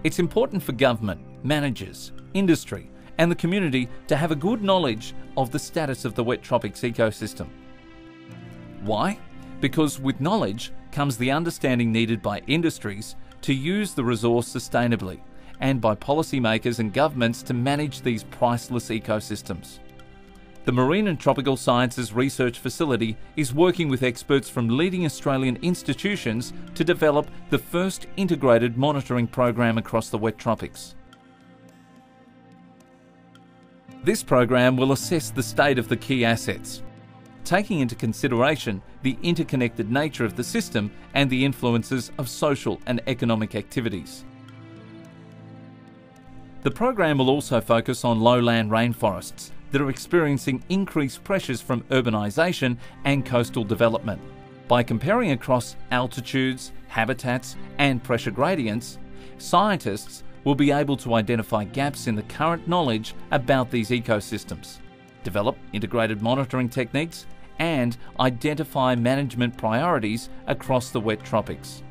It's important for government, managers, industry and the community to have a good knowledge of the status of the wet tropics ecosystem. Why? Because with knowledge comes the understanding needed by industries to use the resource sustainably, and by policymakers and governments to manage these priceless ecosystems. The Marine and Tropical Sciences Research Facility is working with experts from leading Australian institutions to develop the first integrated monitoring program across the wet tropics. This program will assess the state of the key assets, taking into consideration the interconnected nature of the system and the influences of social and economic activities. The program will also focus on lowland rainforests that are experiencing increased pressures from urbanisation and coastal development. By comparing across altitudes, habitats and pressure gradients, scientists will be able to identify gaps in the current knowledge about these ecosystems, develop integrated monitoring techniques and identify management priorities across the wet tropics.